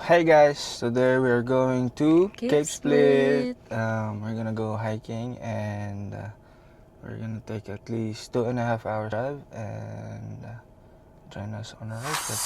Hey guys, today we are going to Cape Split. We're gonna go hiking and we're gonna take at least 2.5 hour drive and join us on our road trip.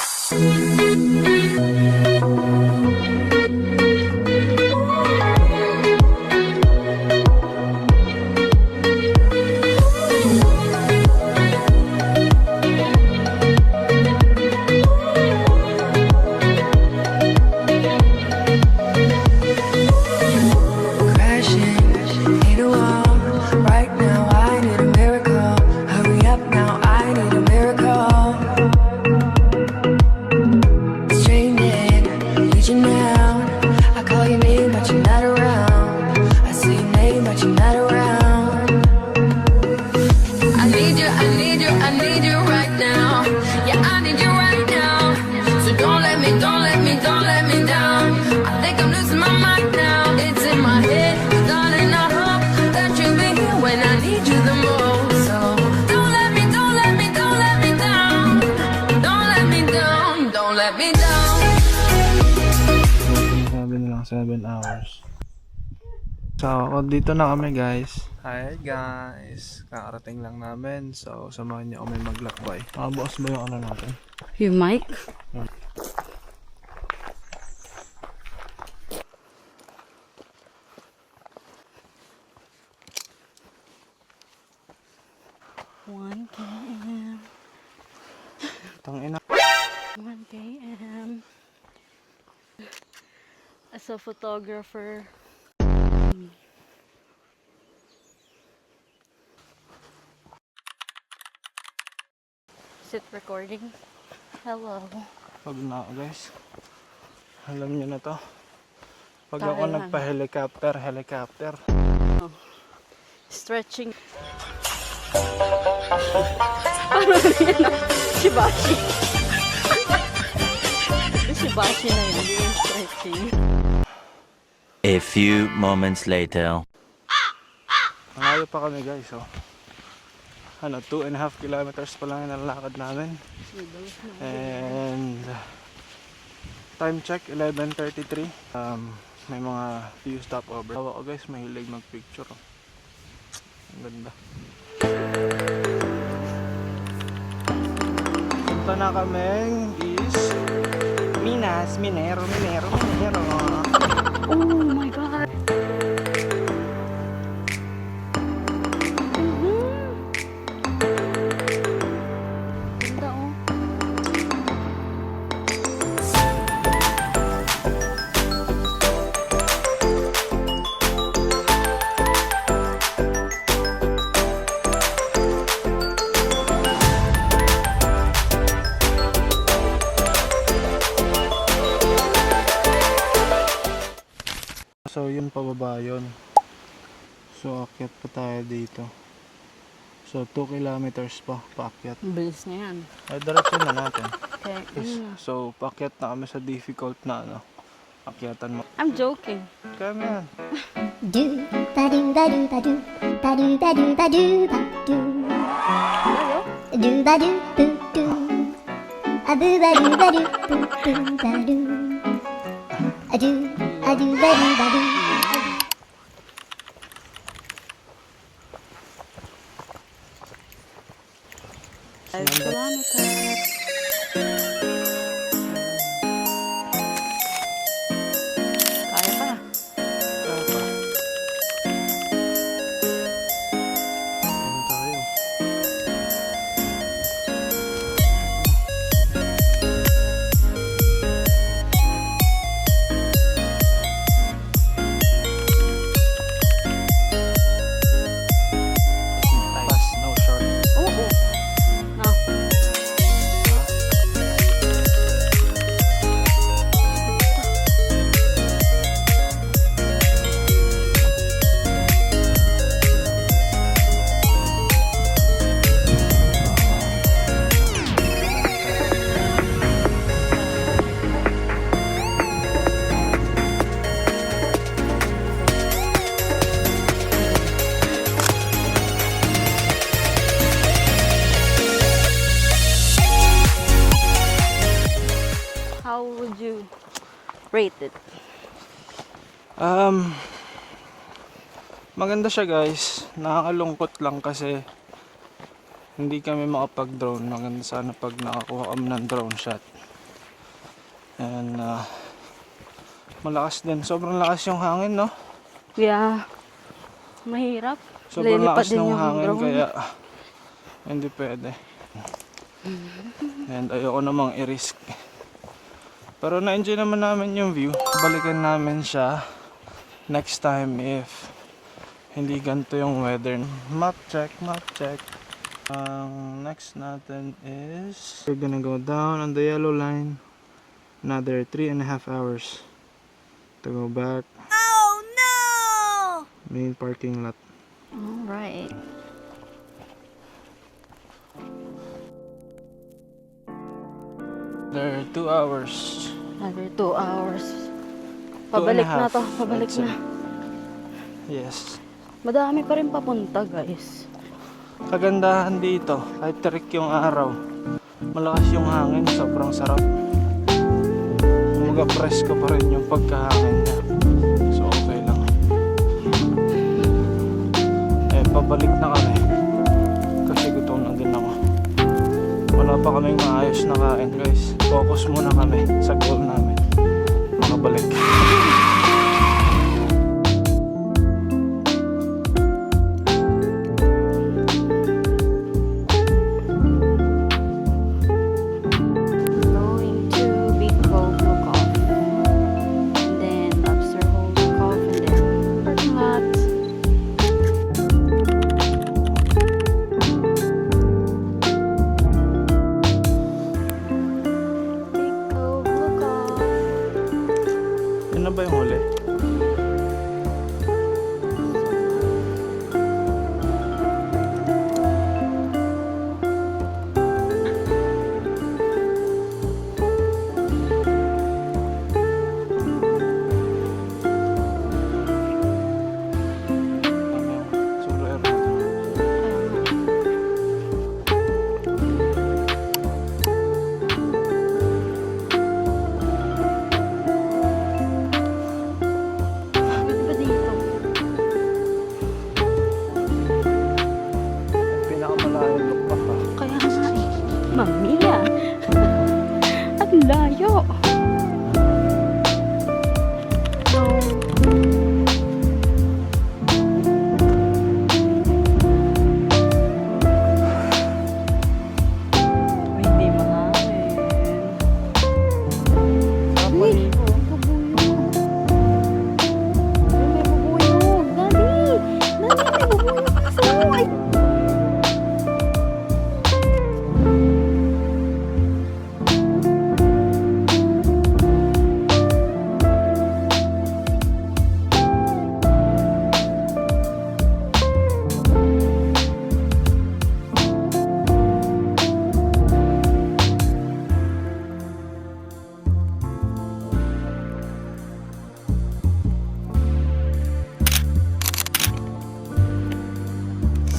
Sabi nilang 7 hours. So, dito na kami guys. Hi guys. Kakarating lang namin. So, samahan niyo kami maglakbay. Makabukas ba yung ano natin? Yung mic? One km. Tangina. 1 km. As a photographer. Is it recording? Hello. Pagod na ako guys. Alam niyo na to. Pag Tayo ako lang. nagpa-helicopter. Stretching. Ano yan? Shibashi. Shibashi na yun. Yung stretching. A few moments later. Malayo pa kami guys. Oh. 2.5 kilometers pa lang yung nalalakad namin. And time check 11:33. May mga few stopover. Ako guys, mahilig mag-picture. Oh. Ang ganda. Punta na kaming is Minas, Minero. Oh my god. Ganda oh. So yun pababa yun. So akyat pa tayo dito. So 2 kilometers pa paakyat. Bilis na yan. Ay diretso na natin. Okay. So paakyat na kami sa difficult na akyatan mo. I'm joking. Kaya mo yan. Do ba do ba do ba do ba do ba do ba do ba do do ba do do do a boo ba do ba do boo boo ba do a do ba do ba do. Kilometers. Kaya pa. Kaya pa. Ayun tayo. Fast, no short. Oo. No. Rated. Maganda siya guys. Nakakalungkot lang kasi hindi kami makapag-drone. Maganda sana pag nakakuha kami ng drone shot. And malakas din. Sobrang lakas yung hangin, no? Yeah. Mahirap. Sobrang Lilipad lakas din ng yung hangin drone. kaya hindi pwede. And ayoko namang i-risk. Pero na-enjoy naman namin yung view. Balikan namin siya next time if hindi ganito yung weather. Map check, map check. Ang next natin is we're gonna go down on the yellow line. Another 3.5 hours to go back. Oh no! Main parking lot. Alright. There are 2 hours. Another 2 hours. 2.5, Pabalik na to. Pabalik I'd say. na. Yes. Madami pa rin papunta, guys. Kagandahan dito, kahit terik yung araw, malakas yung hangin, sobrang sarap. Presko pa rin yung pagkahangin niya. So okay lang. Pabalik na kami. Kasi gutom na din ako. Wala pa kaming maayos na kain guys. Focus muna kami sa goal namin. Makabalik. Going to Big Cove Lookoff. And then Lobster Hole Lookoff. And then parking lot. Big Cove Lookoff. Yun na ba yung huli? Sombrero. Pwede ba dito? Pinakamalayong lukpak pa. Kaya nga eh. Mamia. Ang layo. No. Ay, hindi mahangin. Uy, bubuyog. Uy, may bubuyog. Daddy! Daddy, may bubuyog kasi. Ay,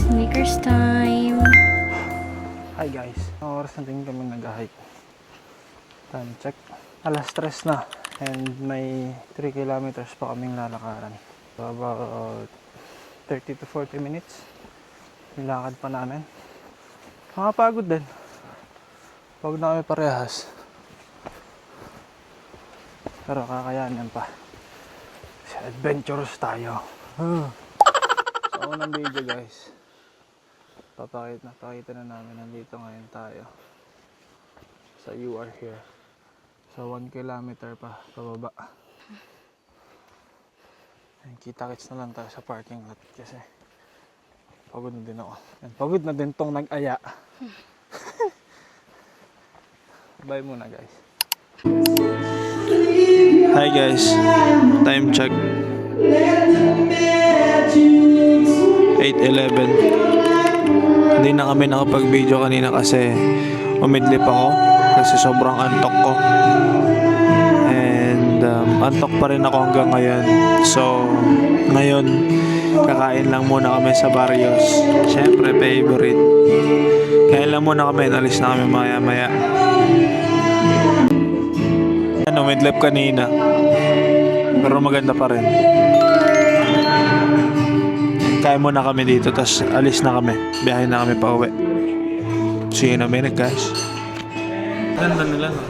sneakers time. Hi guys, ang oras na din kami nag-hike. Time check. Alas 3 na and may 3 kilometers pa kaming lalakaran. So about 30 to 40 minutes. Nilakad pa namin. Makapagod din. Pagod na kami parehas. Pero kakayanin pa. Kasi adventurous tayo. So unang video guys. Pakita na namin nandito ngayon tayo sa You Are Here. So 1 kilometer pa pababa. And kita-kits na lang tayo sa parking lot kasi pagod na din ako. And pagod na din tong nag-aya. Bye muna guys. Hi guys. Time check. 8:11. Hindi na kami nakapag-video kanina kasi umidlip ako kasi sobrang antok ko. And antok pa rin ako hanggang ngayon. So, ngayon kakain lang muna kami sa Barrios. Syempre, favorite. Kain lang muna kami, alis na kami maya-maya. Ano, nag-live kanina. Pero maganda pa rin. Kaya muna kami dito, tas alis na kami. Biyahe na kami pa uwi. See you in a minute, guys. Ganda nila, no?